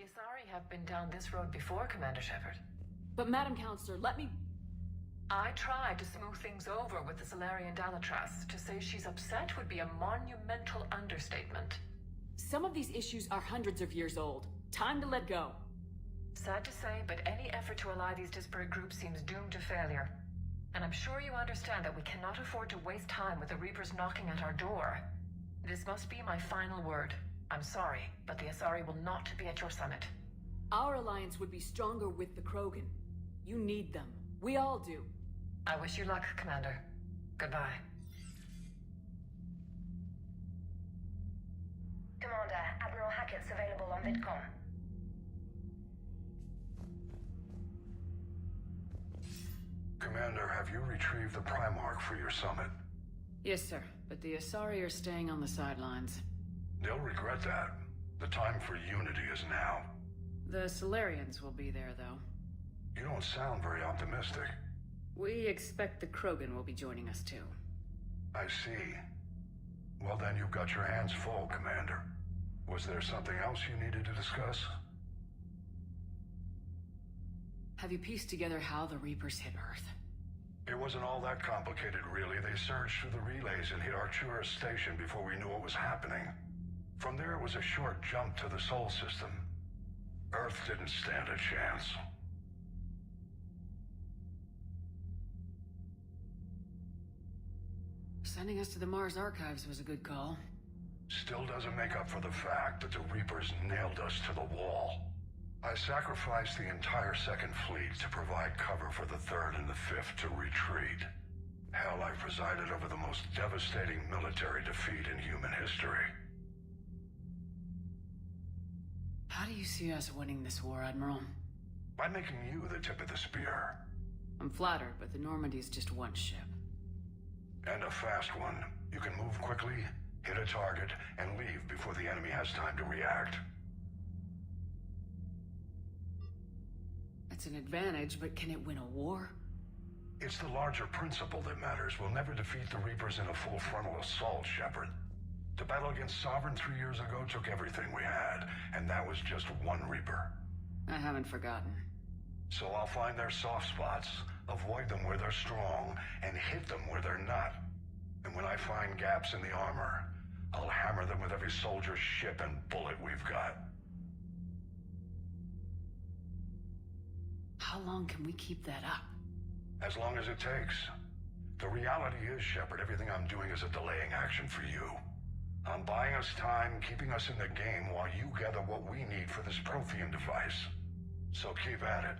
Asari have been down this road before, Commander Shepard. But Madam Counselor, let me... I tried to smooth things over with the Solarian Dalatras. To say she's upset would be a monumental understatement. Some of these issues are hundreds of years old. Time to let go. Sad to say, but any effort to ally these disparate groups seems doomed to failure. And I'm sure you understand that we cannot afford to waste time with the Reapers knocking at our door. This must be my final word. I'm sorry, but the Asari will not be at your summit. Our alliance would be stronger with the Krogan. You need them. We all do. I wish you luck, Commander. Goodbye. Commander, Admiral Hackett's available on VidCom. Commander, have you retrieved the Primarch for your summit? Yes, sir. But the Asari are staying on the sidelines. They'll regret that. The time for unity is now. The Solarians will be there, though. You don't sound very optimistic. We expect the Krogan will be joining us, too. I see. Well then, you've got your hands full, Commander. Was there something else you needed to discuss? Have you pieced together how the Reapers hit Earth? It wasn't all that complicated, really. They surged through the relays and hit Artura Station before we knew what was happening. From there, it was a short jump to the Sol system. Earth didn't stand a chance. Sending us to the Mars Archives was a good call. Still doesn't make up for the fact that the Reapers nailed us to the wall. I sacrificed the entire Second Fleet to provide cover for the Third and the Fifth to retreat. Hell, I presided over the most devastating military defeat in human history. How do you see us winning this war, Admiral? By making you the tip of the spear. I'm flattered, but the Normandy is just one ship. And a fast one. You can move quickly, hit a target, and leave before the enemy has time to react. It's an advantage, but can it win a war? It's the larger principle that matters. We'll never defeat the Reapers in a full frontal assault, Shepard. The battle against Sovereign 3 years ago took everything we had, and that was just one Reaper. I haven't forgotten. So I'll find their soft spots, avoid them where they're strong, and hit them where they're not. And when I find gaps in the armor, I'll hammer them with every soldier, ship, and bullet we've got. How long can we keep that up? As long as it takes. The reality is, Shepard, everything I'm doing is a delaying action for you. I'm buying us time, keeping us in the game while you gather what we need for this Prothean device. So keep at it.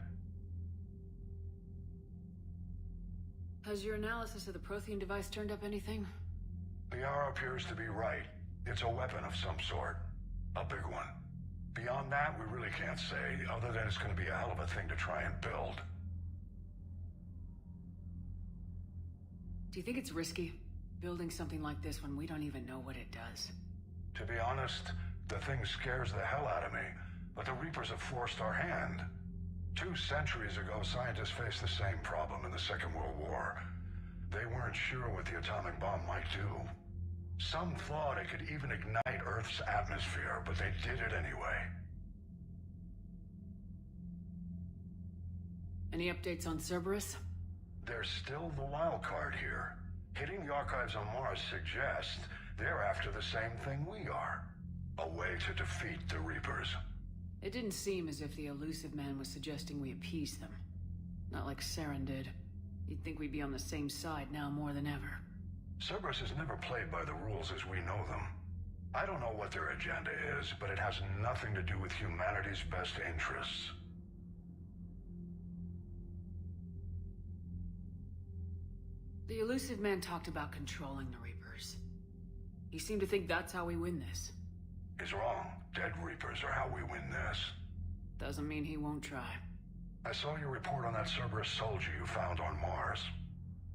Has your analysis of the Prothean device turned up anything? The R appears to be right. It's a weapon of some sort. A big one. Beyond that, we really can't say, other than it's going to be a hell of a thing to try and build. Do you think it's risky, building something like this when we don't even know what it does? To be honest, the thing scares the hell out of me, but the Reapers have forced our hand. 2 centuries ago, scientists faced the same problem in the Second World War. They weren't sure what the atomic bomb might do. Some thought it could even ignite Earth's atmosphere, but they did it anyway. Any updates on Cerberus? They're still the wild card here. Hitting the archives on Mars suggests they're after the same thing we are. A way to defeat the Reapers. It didn't seem as if the elusive man was suggesting we appease them. Not like Saren did. You'd think we'd be on the same side now more than ever. Cerberus has never played by the rules as we know them. I don't know what their agenda is, but it has nothing to do with humanity's best interests. The elusive man talked about controlling the Reapers. He seemed to think that's how we win this. He's wrong. Dead Reapers are how we win this. Doesn't mean he won't try. I saw your report on that Cerberus soldier you found on Mars.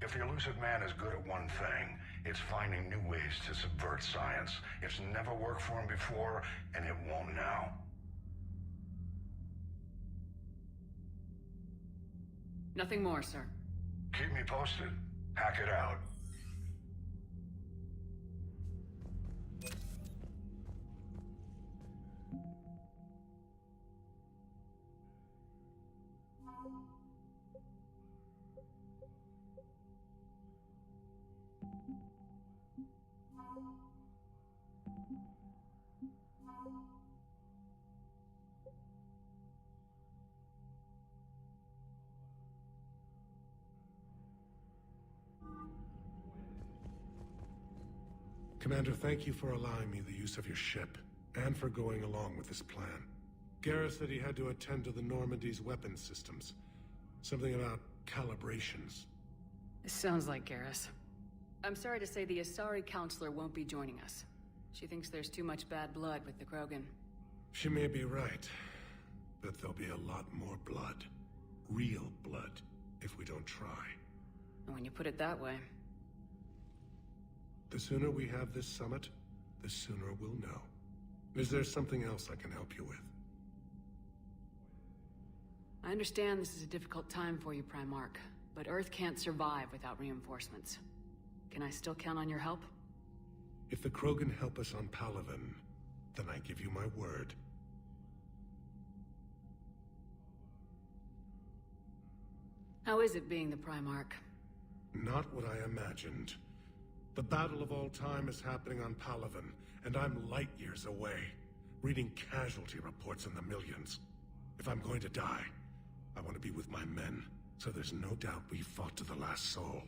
If the elusive man is good at one thing, it's finding new ways to subvert science. It's never worked for him before, and it won't now. Nothing more, sir. Keep me posted. Hack it out. Commander, thank you for allowing me the use of your ship, and for going along with this plan. Garrus said he had to attend to the Normandy's weapons systems. Something about calibrations. This sounds like Garrus. I'm sorry to say the Asari Counselor won't be joining us. She thinks there's too much bad blood with the Krogan. She may be right, but there'll be a lot more blood. Real blood, if we don't try. And when you put it that way... The sooner we have this summit, the sooner we'll know. Is there something else I can help you with? I understand this is a difficult time for you, Primarch, but Earth can't survive without reinforcements. Can I still count on your help? If the Krogan help us on Palaven, then I give you my word. How is it being the Primarch? Not what I imagined. The battle of all time is happening on Palaven, and I'm light years away, reading casualty reports in the millions. If I'm going to die, I want to be with my men, so there's no doubt we fought to the last soul.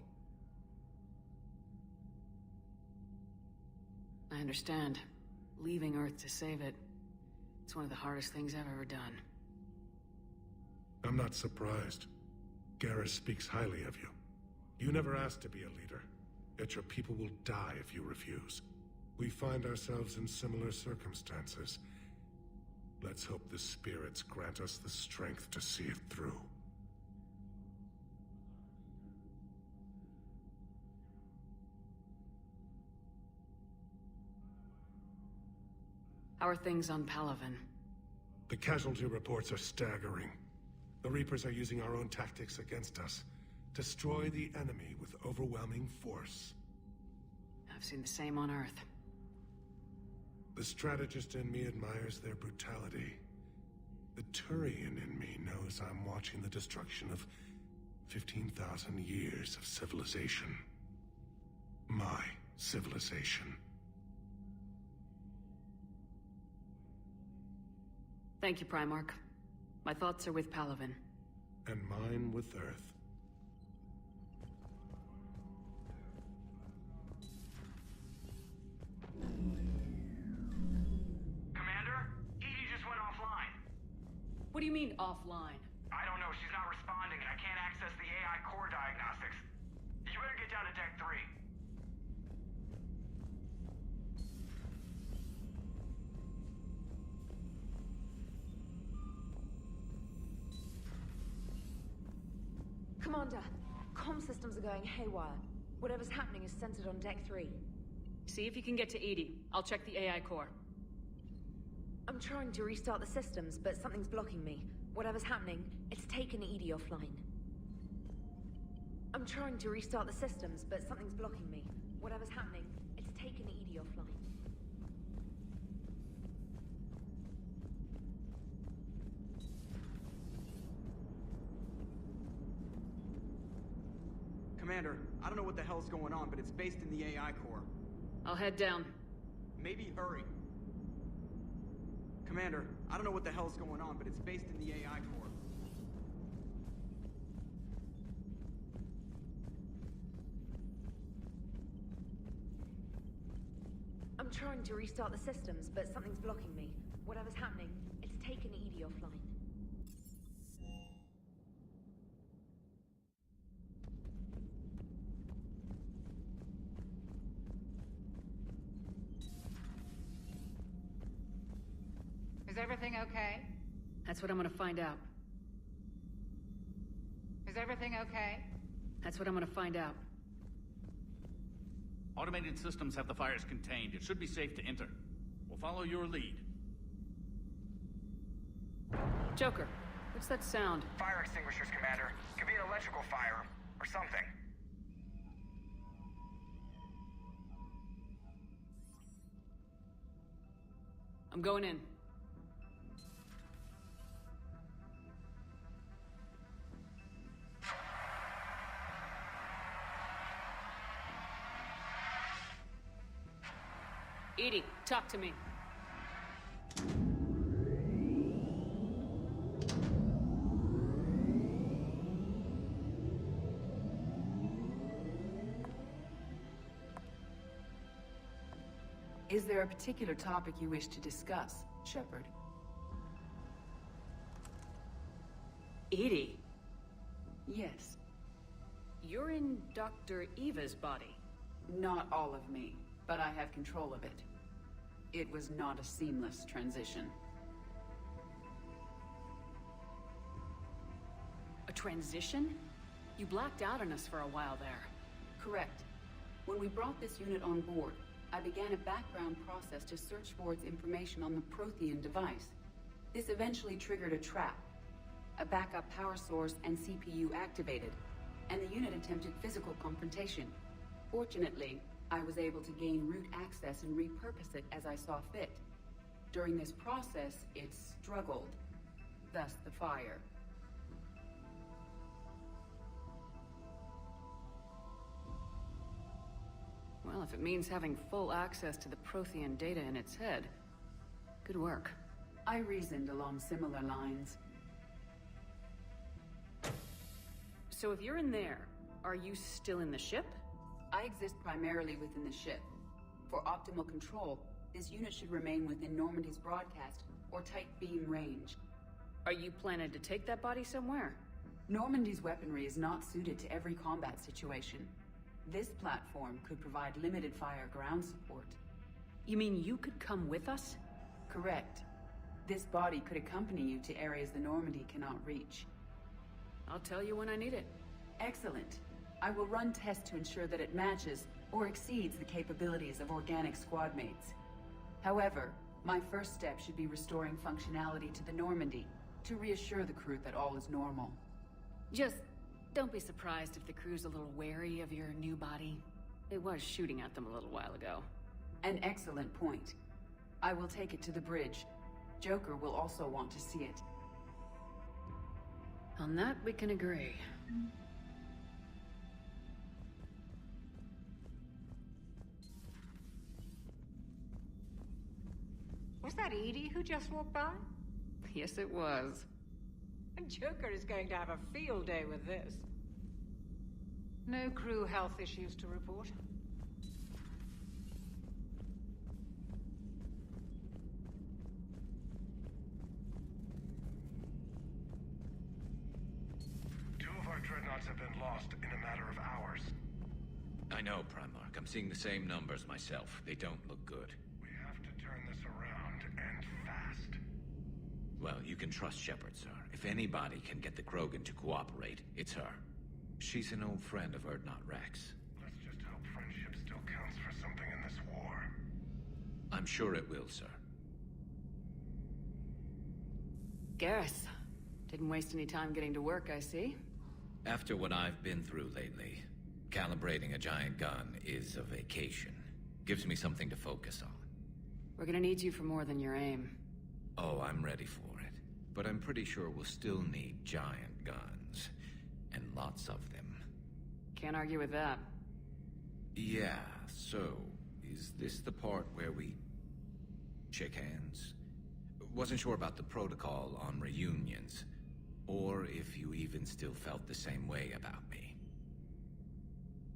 I understand. Leaving Earth to save it. It's one of the hardest things I've ever done. I'm not surprised. Garrus speaks highly of you. You never asked to be a leader, yet your people will die if you refuse. We find ourselves in similar circumstances. Let's hope the spirits grant us the strength to see it through. How are things on Palaven? The casualty reports are staggering. The Reapers are using our own tactics against us. Destroy the enemy with overwhelming force. I've seen the same on Earth. The strategist in me admires their brutality. The Turian in me knows I'm watching the destruction of 15,000 years of civilization. My civilization. Thank you, Primarch. My thoughts are with Palaven. And mine with Earth. Commander? Edie just went offline. What do you mean, offline? I don't know, she's not responding and I can't access the AI core diagnostics. You better get down to Deck 3. Commander, comm systems are going haywire. Whatever's happening is centered on Deck 3. See if you can get to Edie. I'll check the AI core. I'm trying to restart the systems, but something's blocking me. Whatever's happening, it's taken Edie offline. I'm trying to restart the systems, but something's blocking me. Whatever's happening, it's taken Edie offline. Commander, I don't know what the hell's going on, but it's based in the AI core. I'll head down. Maybe hurry. Commander, I don't know what the hell's going on, but it's based in the AI core. I'm trying to restart the systems, but something's blocking me. Whatever's happening, it's taken Edie offline. Is everything okay? That's what I'm gonna find out. Is everything okay? That's what I'm gonna find out. Automated systems have the fires contained. It should be safe to enter. We'll follow your lead. Joker, what's that sound? Fire extinguishers, Commander. Could be an electrical fire, or something. I'm going in. Edie, talk to me. Is there a particular topic you wish to discuss, Shepard? Edie, Yes. you're in Dr. Eva's body. Not all of me, but I have control of it. It was not a seamless transition. A transition? You blacked out on us for a while there. Correct. When we brought this unit on board, I began a background process to search for its information on the Prothean device. This eventually triggered a trap. A backup power source and CPU activated, and the unit attempted physical confrontation. Fortunately, I was able to gain root access and repurpose it as I saw fit. During this process, it struggled. Thus the fire. Well, if it means having full access to the Prothean data in its head, good work. I reasoned along similar lines. So if you're in there, are you still in the ship? I exist primarily within the ship. For optimal control, this unit should remain within Normandy's broadcast or tight beam range. Are you planning to take that body somewhere? Normandy's weaponry is not suited to every combat situation. This platform could provide limited fire ground support. You mean you could come with us? Correct. This body could accompany you to areas the Normandy cannot reach. I'll tell you when I need it. Excellent. I will run tests to ensure that it matches or exceeds the capabilities of organic squad mates. However, my first step should be restoring functionality to the Normandy to reassure the crew that all is normal. Just don't be surprised if the crew's a little wary of your new body. It was shooting at them a little while ago. An excellent point. I will take it to the bridge. Joker will also want to see it. On that, we can agree. Was that Edie who just walked by? Yes, it was. Joker is going to have a field day with this. No crew health issues to report. Two of our dreadnoughts have been lost in a matter of hours. I know, Primarch. I'm seeing the same numbers myself. They don't look good. We have to turn this around, and fast. Well, you can trust Shepard, sir. If anybody can get the Krogan to cooperate, it's her. She's an old friend of Urdnot Rex. Let's just hope friendship still counts for something in this war. I'm sure it will, sir. Garrus. Didn't waste any time getting to work, I see. After what I've been through lately, calibrating a giant gun is a vacation. Gives me something to focus on. We're gonna need you for more than your aim. Oh, I'm ready for it. But I'm pretty sure we'll still need giant guns. And lots of them. Can't argue with that. Yeah, so, is this the part where we shake hands? Wasn't sure about the protocol on reunions, or if you even still felt the same way about me.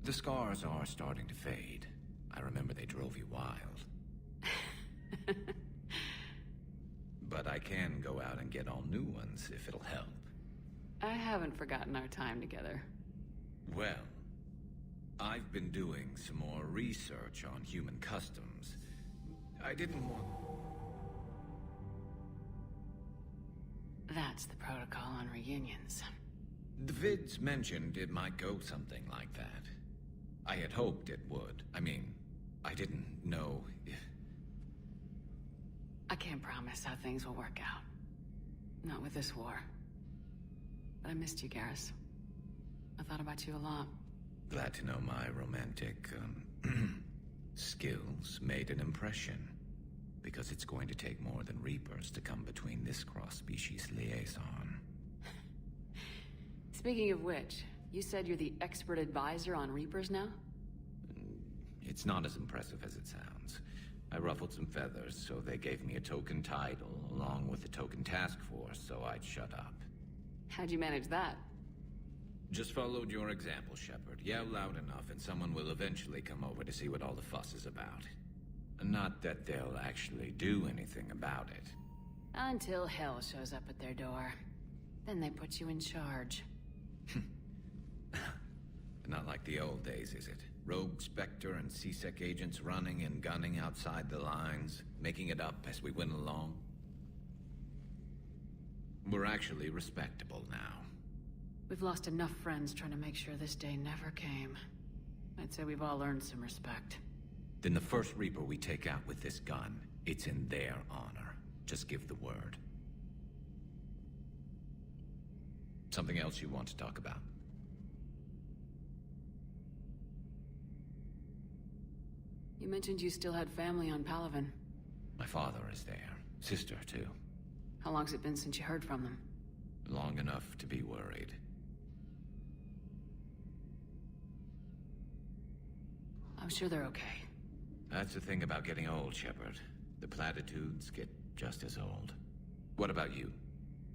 The scars are starting to fade. I remember they drove you wild. But I can go out and get all new ones if it'll help. I haven't forgotten our time together. Well, I've been doing some more research on human customs. I didn't want... That's the protocol on reunions. The vids mentioned it might go something like that. I had hoped it would. I mean, I didn't know if... I can't promise how things will work out. Not with this war. But I missed you, Garrus. I thought about you a lot. Glad to know my romantic, skills made an impression. Because it's going to take more than Reapers to come between this cross-species liaison. Speaking of which, you said you're the expert advisor on Reapers now? It's not as impressive as it sounds. I ruffled some feathers, so they gave me a token title, along with a token task force, so I'd shut up. How'd you manage that? Just followed your example, Shepard. Yell loud enough and someone will eventually come over to see what all the fuss is about. Not that they'll actually do anything about it. Until hell shows up at their door. Then they put you in charge. Not like the old days, is it? Rogue Spectre and C-Sec agents running and gunning outside the lines, making it up as we went along. We're actually respectable now. We've lost enough friends trying to make sure this day never came. I'd say we've all earned some respect. Then the first Reaper we take out with this gun, it's in their honor. Just give the word. Something else you want to talk about? You mentioned you still had family on Palaven. My father is there. Sister, too. How long's it been since you heard from them? Long enough to be worried. I'm sure they're okay. That's the thing about getting old, Shepard. The platitudes get just as old. What about you?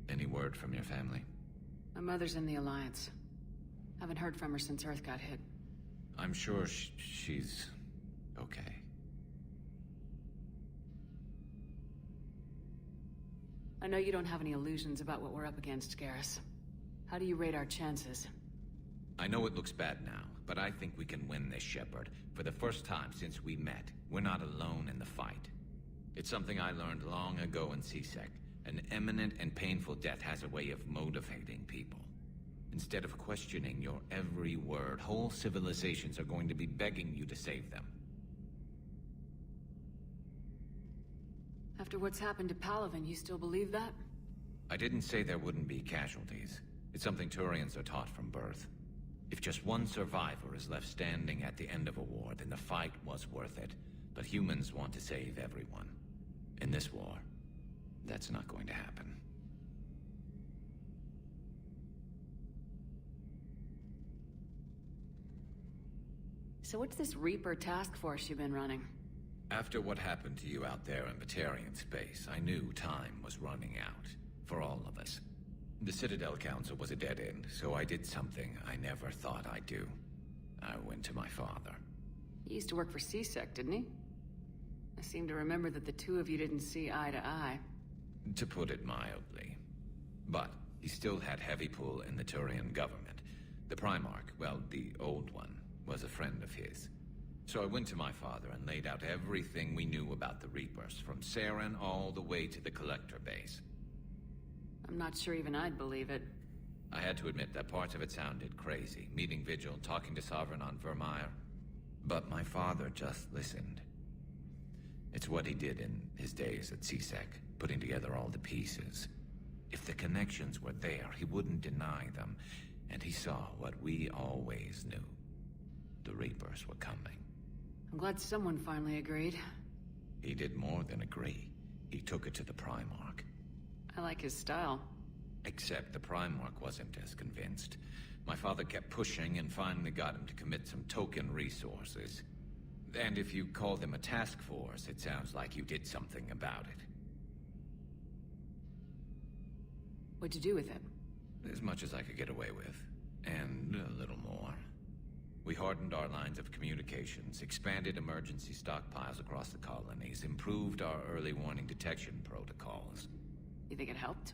Any word from your family? My mother's in the Alliance. Haven't heard from her since Earth got hit. I'm sure she's okay. I know you don't have any illusions about what we're up against, Garrus. How do you rate our chances? I know it looks bad now, but I think we can win this, Shepard. For the first time since we met, we're not alone in the fight. It's something I learned long ago in C-Sec. An imminent and painful death has a way of motivating people. Instead of questioning your every word, whole civilizations are going to be begging you to save them. After what's happened to Palaven, you still believe that? I didn't say there wouldn't be casualties. It's something Turians are taught from birth. If just one survivor is left standing at the end of a war, then the fight was worth it. But humans want to save everyone. In this war, that's not going to happen. So what's this Reaper task force you've been running? After what happened to you out there in Batarian space, I knew time was running out. For all of us. The Citadel Council was a dead end, so I did something I never thought I'd do. I went to my father. He used to work for C-Sec, didn't he? I seem to remember that the two of you didn't see eye to eye. To put it mildly. But he still had heavy pull in the Turian government. The Primarch, well, the old one, was a friend of his. So I went to my father and laid out everything we knew about the Reapers, from Saren all the way to the Collector base. I'm not sure even I'd believe it. I had to admit that parts of it sounded crazy, meeting Vigil, talking to Sovereign on Vermeer. But my father just listened. It's what he did in his days at C-Sec, putting together all the pieces. If the connections were there, he wouldn't deny them, and he saw what we always knew. The Reapers were coming. I'm glad someone finally agreed. He did more than agree. He took it to the Primarch. I like his style. Except the Primarch wasn't as convinced. My father kept pushing and finally got him to commit some token resources. And if you call them a task force, it sounds like you did something about it. What'd you do with it? As much as I could get away with. And a little more. We hardened our lines of communications, expanded emergency stockpiles across the colonies, improved our early warning detection protocols. You think it helped?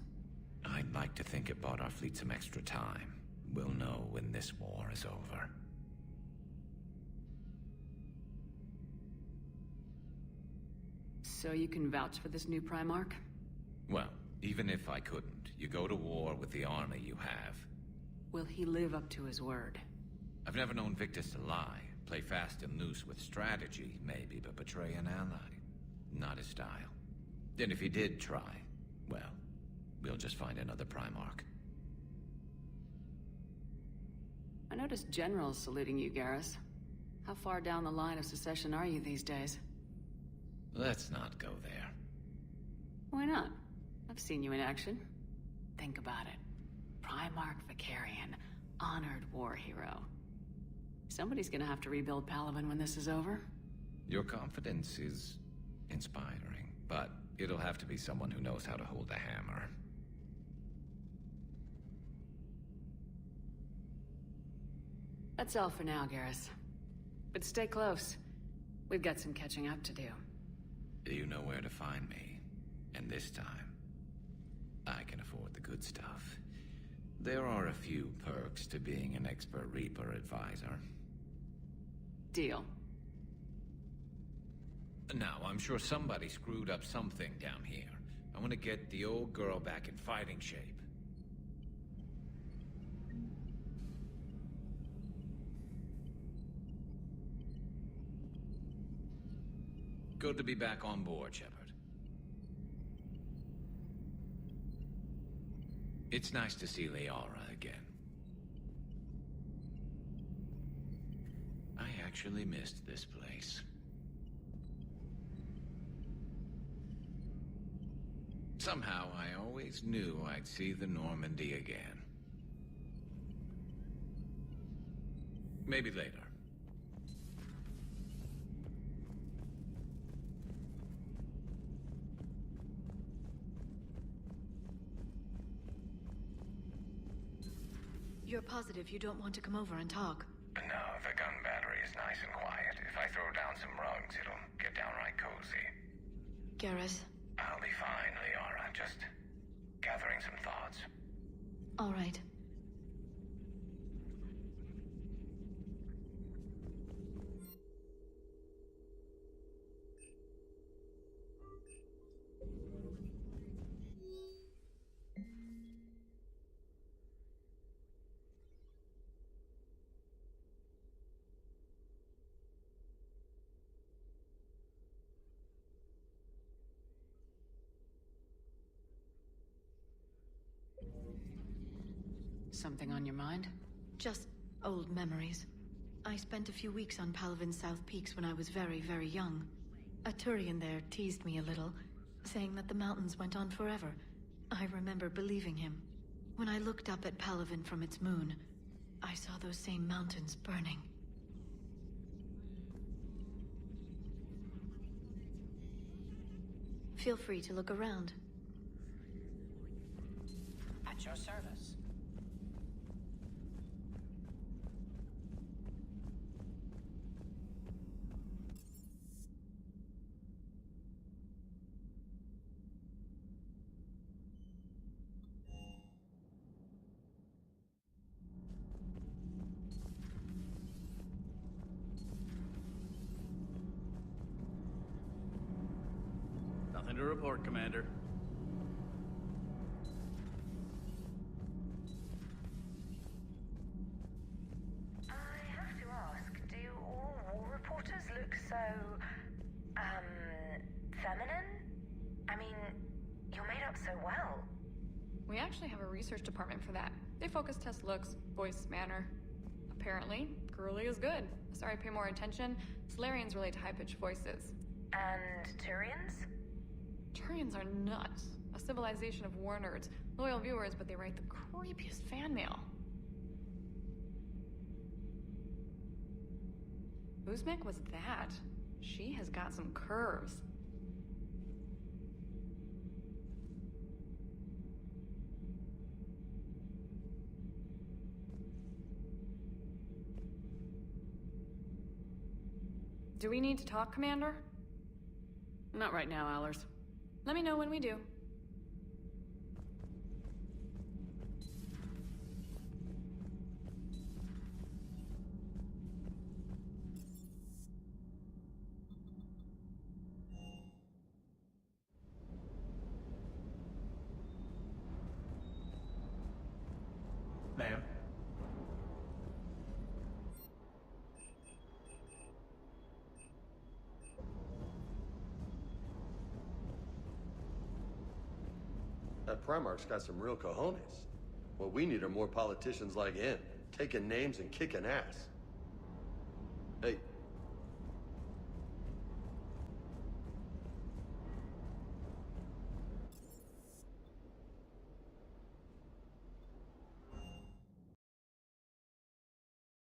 I'd like to think it bought our fleet some extra time. We'll know when this war is over. So you can vouch for this new Primarch? Well, even if I couldn't, you go to war with the army you have. Will he live up to his word? I've never known Victus to lie. Play fast and loose with strategy, maybe, but betray an ally. Not his style. Then if he did try, well, we'll just find another Primarch. I noticed generals saluting you, Garrus. How far down the line of secession are you these days? Let's not go there. Why not? I've seen you in action. Think about it. Primarch Vicarian, honored war hero. Somebody's gonna have to rebuild Palaven when this is over. Your confidence is inspiring, but it'll have to be someone who knows how to hold a hammer. That's all for now, Garrus. But stay close. We've got some catching up to do. You know where to find me. And this time, I can afford the good stuff. There are a few perks to being an expert Reaper advisor. Deal. Now, I'm sure somebody screwed up something down here. I want to get the old girl back in fighting shape. Good to be back on board, Shepard. It's nice to see Liara again. I actually missed this place. Somehow, I always knew I'd see the Normandy again. Maybe later. You're positive you don't want to come over and talk? No, the gun battery is nice and quiet. If I throw down some rugs, it'll get downright cozy. Garrus? I'll be fine, Liara. Just gathering some thoughts. All right. Something on your mind? Just old memories. I spent a few weeks on Palaven's South Peaks when I was very, very young. A Turian there teased me a little, saying that the mountains went on forever. I remember believing him. When I looked up at Palaven from its moon, I saw those same mountains burning. Feel free to look around. At your service. Nothing to report, Commander. I have to ask, do all war reporters look so, feminine? I mean, you're made up so well. We actually have a research department for that. They focus test looks, voice, manner. Apparently, girly is good. Sorry, pay more attention. Solarians relate to high-pitched voices. And Turians? Turians are nuts. A civilization of war nerds. Loyal viewers, but they write the creepiest fan mail. Uzmek was that? She has got some curves. Do we need to talk, Commander? Not right now, Allers. Let me know when we do. Ma'am. That Primarch's got some real cojones. What we need are more politicians like him, taking names and kicking ass.